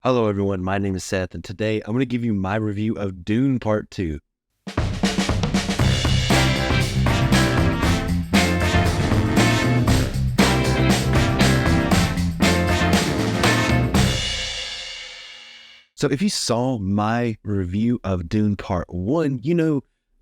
Hello, everyone. My name is Seth, and today I'm going to give you my review of Dune Part 2. So, if you saw my review of Dune Part 1,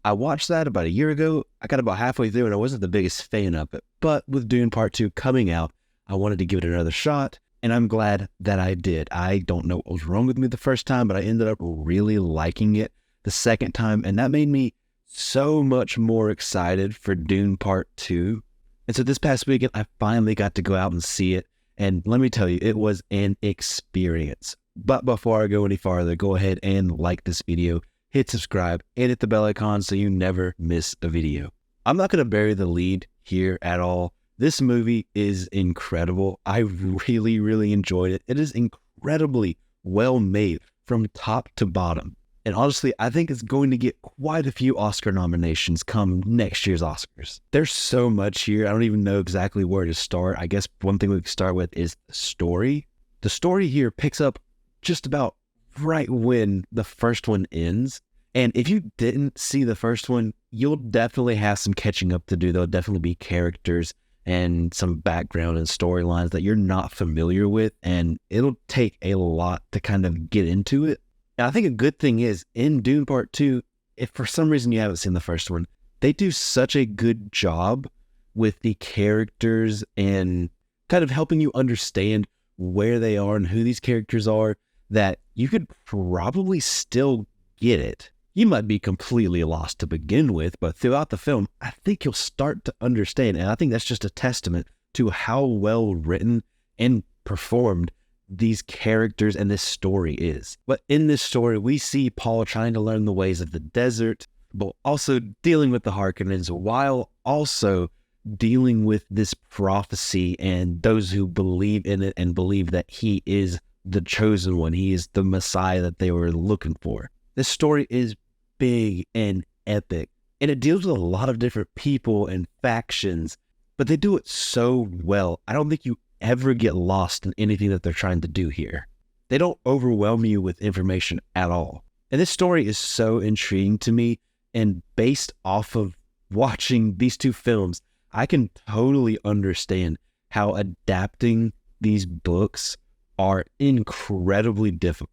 I watched that about a year ago. I got about halfway through, and I wasn't the biggest fan of it. But with Dune Part 2 coming out, I wanted to give it another shot. And I'm glad that I did. I don't know what was wrong with me the first time, but I ended up really liking it the second time. And that made me so much more excited for Dune Part 2. And so this past weekend, I finally got to go out and see it. And let me tell you, it was an experience. But before I go any farther, go ahead and like this video, hit subscribe, and hit the bell icon so you never miss a video. I'm not going to bury the lead here at all. This movie is incredible. I really, really enjoyed it. It is incredibly well made from top to bottom. And honestly, I think it's going to get quite a few Oscar nominations come next year's Oscars. There's so much here. I don't even know exactly where to start. I guess one thing we can start with is the story. The story here picks up just about right when the first one ends. And if you didn't see the first one, you'll definitely have some catching up to do. There'll definitely be characters and some background and storylines that you're not familiar with, and it'll take a lot to kind of get into it. And I think a good thing is, in Dune Part 2, if for some reason you haven't seen the first one, they do such a good job with the characters and kind of helping you understand where they are and who these characters are that you could probably still get it. You might be completely lost to begin with, but throughout the film, I think you'll start to understand. And I think that's just a testament to how well written and performed these characters and this story is. But in this story, we see Paul trying to learn the ways of the desert, but also dealing with the Harkonnens while also dealing with this prophecy and those who believe in it and believe that he is the chosen one. He is the Messiah that they were looking for. This story is big and epic, and it deals with a lot of different people and factions, but they do it so well. I don't think you ever get lost in anything that they're trying to do here. They don't overwhelm you with information at all. And this story is so intriguing to me, and based off of watching these two films, I can totally understand how adapting these books are incredibly difficult.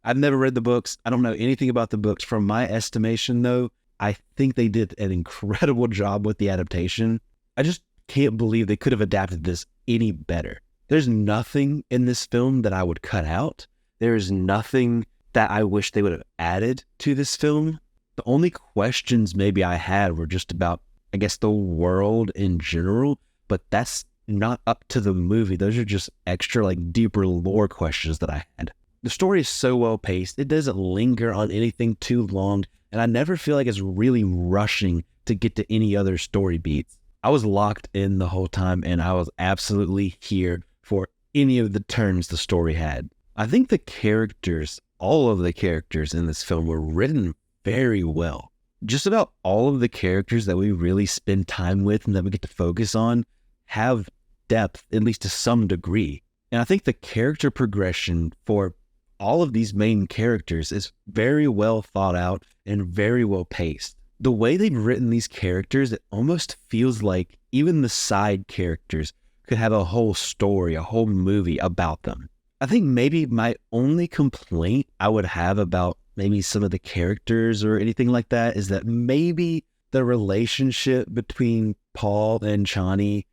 I've never read the books. I don't know anything about the books. From my estimation, though, I think they did an incredible job with the adaptation. I just can't believe they could have adapted this any better. There's nothing in this film that I would cut out. There is nothing that I wish they would have added to this film. The only questions maybe I had were just about, I guess, the world in general, but that's not up to the movie. Those are just extra, deeper lore questions that I had. The story is so well paced. It doesn't linger on anything too long, and I never feel like it's really rushing to get to any other story beats. I was locked in the whole time, and I was absolutely here for any of the turns the story had. I think the characters, all of the characters in this film were written very well. Just about all of the characters that we really spend time with and that we get to focus on have depth, at least to some degree. And I think the character progression for all of these main characters is very well thought out and very well paced. The way they've written these characters, it almost feels like even the side characters could have a whole story, a whole movie about them. I think maybe my only complaint I would have about maybe some of the characters or anything like that is that maybe the relationship between Paul and Chani,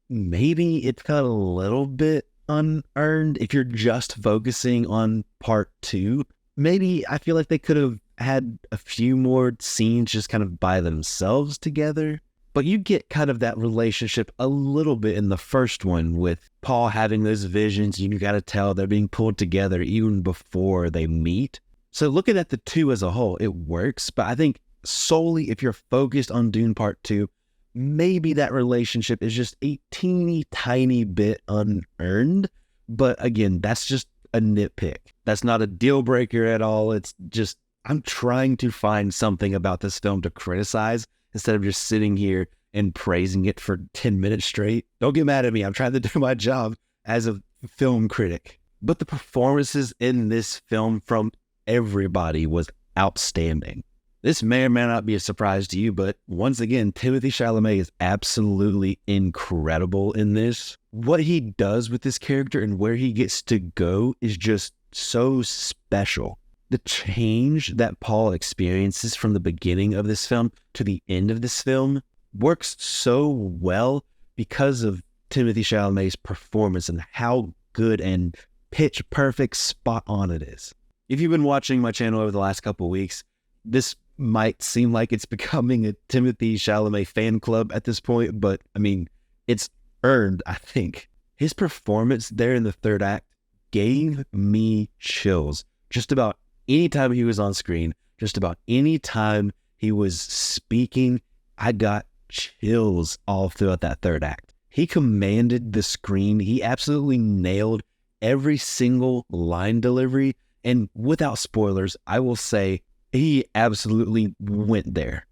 maybe it's got a little bit unearned. If you're just focusing on part 2, maybe I feel like they could have had a few more scenes just kind of by themselves together. But you get kind of that relationship a little bit in the first one with Paul having those visions. You got to tell they're being pulled together even before they meet. So looking at the two as a whole, it works. But I think solely if you're focused on Dune Part 2, maybe that relationship is just a teeny tiny bit unearned. But again, that's just a nitpick. That's not a deal breaker at all. It's just, I'm trying to find something about this film to criticize instead of just sitting here and praising it for 10 minutes straight. Don't get mad at me. I'm trying to do my job as a film critic. But the performances in this film from everybody was outstanding. This may or may not be a surprise to you, but once again, Timothée Chalamet is absolutely incredible in this. What he does with this character and where he gets to go is just so special. The change that Paul experiences from the beginning of this film to the end of this film works so well because of Timothée Chalamet's performance and how good and pitch perfect, spot on it is. If you've been watching my channel over the last couple of weeks, this might seem like it's becoming a Timothée Chalamet fan club at this point, but I mean, it's earned, I think. His performance there in the third act gave me chills. Just about any time he was on screen, just about any time he was speaking, I got chills all throughout that third act. He commanded the screen. He absolutely nailed every single line delivery. And without spoilers, I will say he absolutely went there.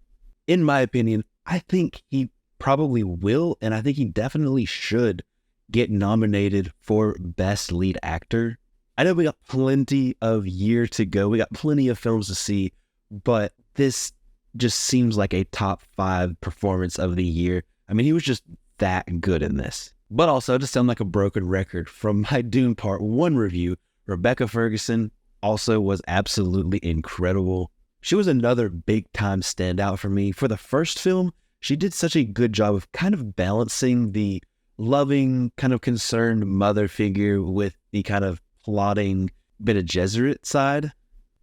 In my opinion, I think he probably will, and I think he definitely should get nominated for Best Lead Actor. I know we got plenty of year to go. We got plenty of films to see, but this just seems like a top 5 performance of the year. I mean, he was just that good in this. But also, to sound like a broken record, from my Dune Part 1 review, Rebecca Ferguson also was absolutely incredible. She was another big-time standout for me. For the first film, she did such a good job of kind of balancing the loving, kind of concerned mother figure with the kind of plotting Bene Gesserit side.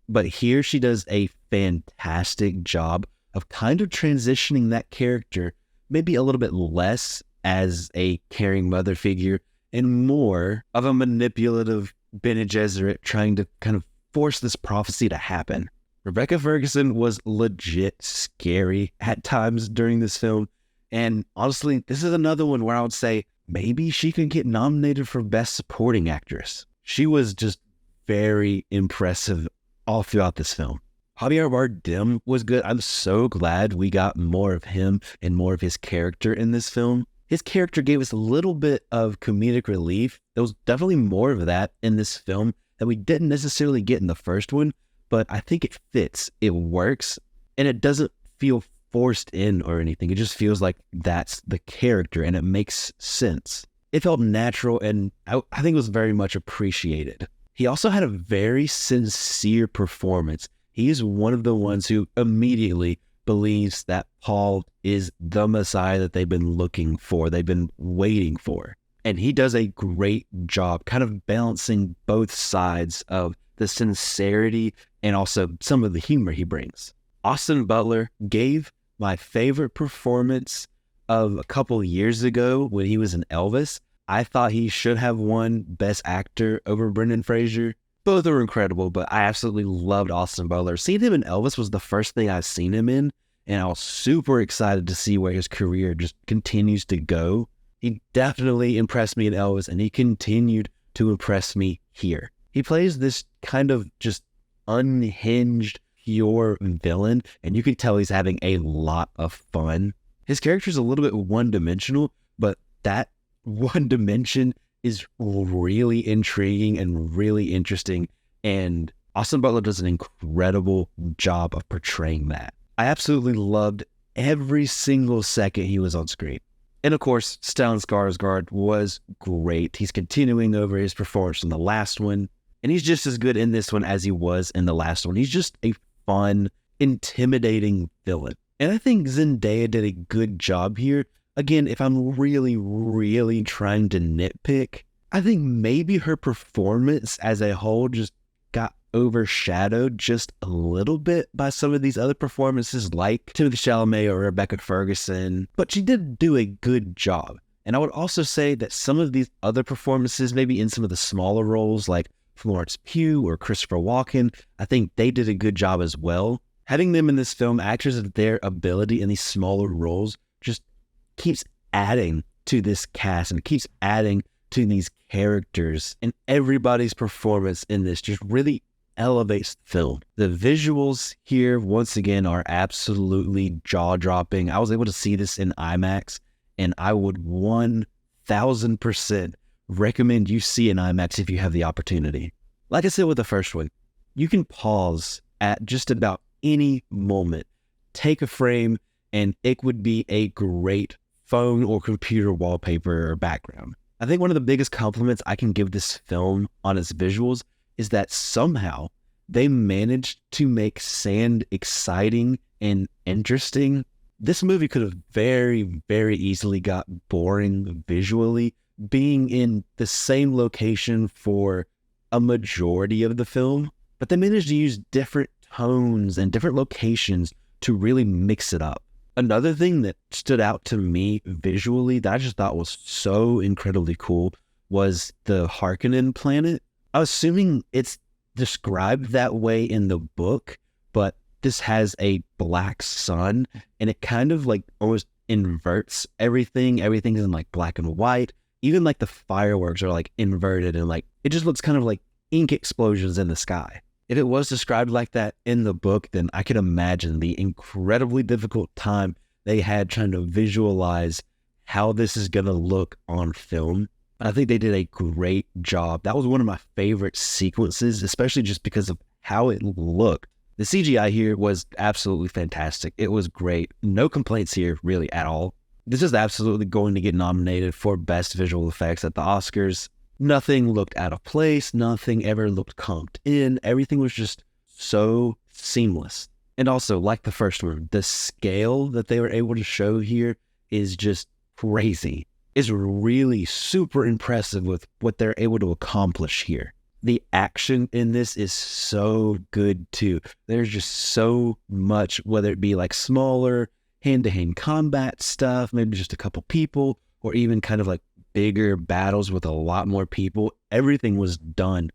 But here she does a fantastic job of kind of transitioning that character maybe a little bit less as a caring mother figure and more of a manipulative Bene Gesserit trying to kind of force this prophecy to happen. Rebecca Ferguson was legit scary at times during this film. And honestly, this is another one where I would say maybe she can get nominated for Best Supporting Actress. She was just very impressive all throughout this film. Javier Bardem was good. I'm so glad we got more of him and more of his character in this film. His character gave us a little bit of comedic relief. There was definitely more of that in this film that we didn't necessarily get in the first one, but I think it fits, it works, and it doesn't feel forced in or anything. It just feels like that's the character and it makes sense. It felt natural and I think it was very much appreciated. He also had a very sincere performance. He is one of the ones who immediately believes that Paul is the Messiah that they've been looking for, they've been waiting for. And he does a great job kind of balancing both sides of the sincerity and also some of the humor he brings. Austin Butler gave my favorite performance of a couple years ago when he was in Elvis. I thought he should have won Best Actor over Brendan Fraser. Both are incredible, but I absolutely loved Austin Butler. Seeing him in Elvis was the first thing I've seen him in, and I was super excited to see where his career just continues to go. He definitely impressed me in Elvis, and he continued to impress me here. He plays this kind of just unhinged, pure villain, and you can tell he's having a lot of fun. His character's a little bit one-dimensional, but that one dimension is really intriguing and really interesting, and Austin Butler does an incredible job of portraying that. I absolutely loved every single second he was on screen. And of course, Stellan Skarsgård was great. He's continuing over his performance in the last one, and he's just as good in this one as he was in the last one. He's just a fun, intimidating villain. And I think Zendaya did a good job here. Again, if I'm really, really trying to nitpick, I think maybe her performance as a whole just got overshadowed just a little bit by some of these other performances like Timothée Chalamet or Rebecca Ferguson, but she did do a good job. And I would also say that some of these other performances, maybe in some of the smaller roles like Florence Pugh or Christopher Walken, I think they did a good job as well. Having them in this film, actors of their ability in these smaller roles just keeps adding to this cast and keeps adding to these characters, and everybody's performance in this just really elevates the film. The visuals here, once again, are absolutely jaw-dropping. I was able to see this in IMAX, and I would 1000% recommend you see in IMAX if you have the opportunity. Like I said with the first one, you can pause at just about any moment, take a frame, and it would be a great phone or computer wallpaper or background. I think one of the biggest compliments I can give this film on its visuals is that somehow they managed to make sand exciting and interesting. This movie could have very, very easily got boring visually, being in the same location for a majority of the film, but they managed to use different tones and different locations to really mix it up. Another thing that stood out to me visually that I just thought was so incredibly cool was the Harkonnen planet. I'm assuming it's described that way in the book, but this has a black sun and it kind of like almost inverts everything. Everything's in like black and white. Even like the fireworks are like inverted and like it just looks kind of like ink explosions in the sky. If it was described like that in the book, then I can imagine the incredibly difficult time they had trying to visualize how this is going to look on film. I think they did a great job. That was one of my favorite sequences, especially just because of how it looked. The CGI here was absolutely fantastic. It was great. No complaints here really at all. This is absolutely going to get nominated for Best Visual Effects at the Oscars. Nothing looked out of place. Nothing ever looked comped in. Everything was just so seamless. And also, like the first one, the scale that they were able to show here is just crazy. It's really super impressive with what they're able to accomplish here. The action in this is so good too. There's just so much, whether it be like smaller hand-to-hand combat stuff, maybe just a couple people, or even kind of like bigger battles with a lot more people. Everything was done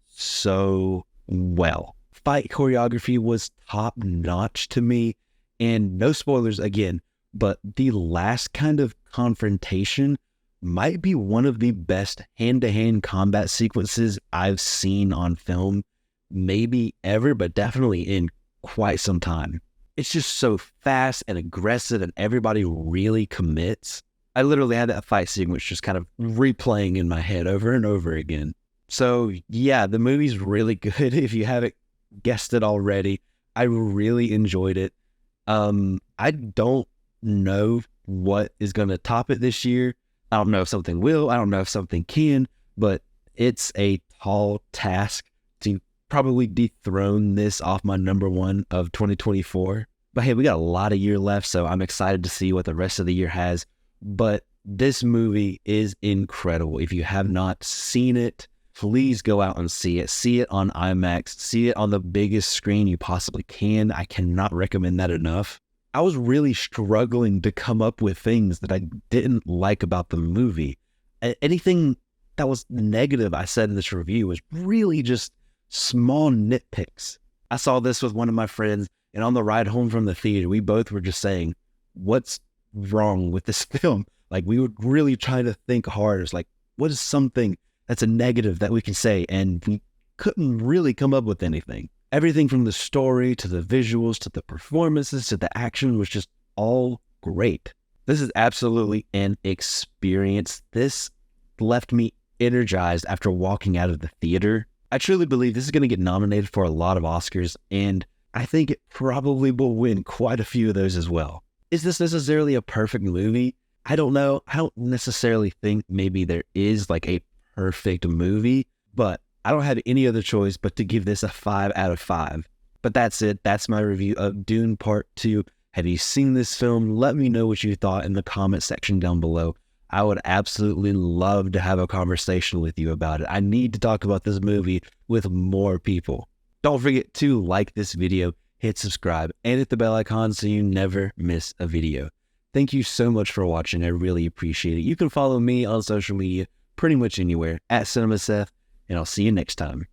so well. Fight choreography was top notch to me, and no spoilers again, but the last kind of confrontation might be one of the best hand-to-hand combat sequences I've seen on film, maybe ever, but definitely in quite some time. It's just so fast and aggressive and everybody really commits. I literally had that fight sequence just kind of replaying in my head over and over again. So yeah, the movie's really good. If you haven't guessed it already, I really enjoyed it. I don't know what is going to top it this year. I don't know if something will. I don't know if something can, but it's a tall task to probably dethrone this off my number one of 2024. But hey, we got a lot of year left, so I'm excited to see what the rest of the year has. But this movie is incredible. If you have not seen it, please go out and see it. See it on IMAX. See it on the biggest screen you possibly can. I cannot recommend that enough. I was really struggling to come up with things that I didn't like about the movie. Anything that was negative I said in this review was really just small nitpicks. I saw this with one of my friends, and on the ride home from the theater, we both were just saying, what's wrong with this film? Like, we were really trying to think hard. It's like, what is something that's a negative that we can say? And we couldn't really come up with anything. Everything from the story to the visuals to the performances to the action was just all great. This is absolutely an experience. This left me energized after walking out of the theater. I truly believe this is going to get nominated for a lot of Oscars, and I think it probably will win quite a few of those as well. Is this necessarily a perfect movie? I don't know. I don't necessarily think maybe there is like a perfect movie, but I don't have any other choice but to give this a 5 out of 5. But that's it. That's my review of Dune Part 2. Have you seen this film? Let me know what you thought in the comment section down below. I would absolutely love to have a conversation with you about it. I need to talk about this movie with more people. Don't forget to like this video, hit subscribe, and hit the bell icon so you never miss a video. Thank you so much for watching. I really appreciate it. You can follow me on social media pretty much anywhere at CinemaSeth, and I'll see you next time.